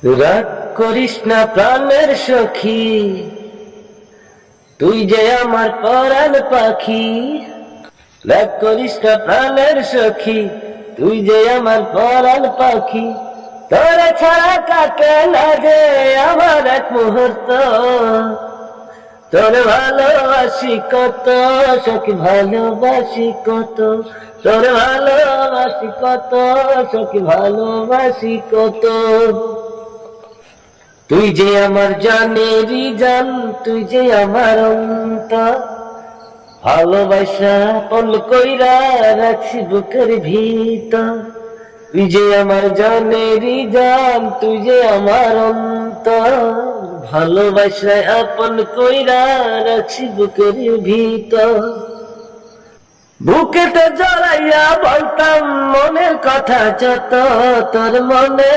রাগ করিস না প্রাণের সখী, তুই যে আমার পরাণ পাখি। রাগ করিস না প্রাণের সখী, তুই যে আমার পরাণ পাখি। তোরা ছাড়া কাটে না যে আমার এক মুহূর্ত, তোর ভালোবাসি কত সখী, ভালোবাসি কত, তোর ভালোবাসি কত সখী, ভালোবাসি কত। তুই যে আমার জানেরই জান, তুই যে আমার অন্তর, ভালোবাসা পল কইরা রাখছি বুকের ভিতর। তুই যে আমার জানেরই জান, তুই যে আমার অন্তর, ভালোবাসা আপন কইরা রাখছি বুকের ভিতর। বুকেতে জড়াইয়া বলতাম মনের কথা যত, তোর মনের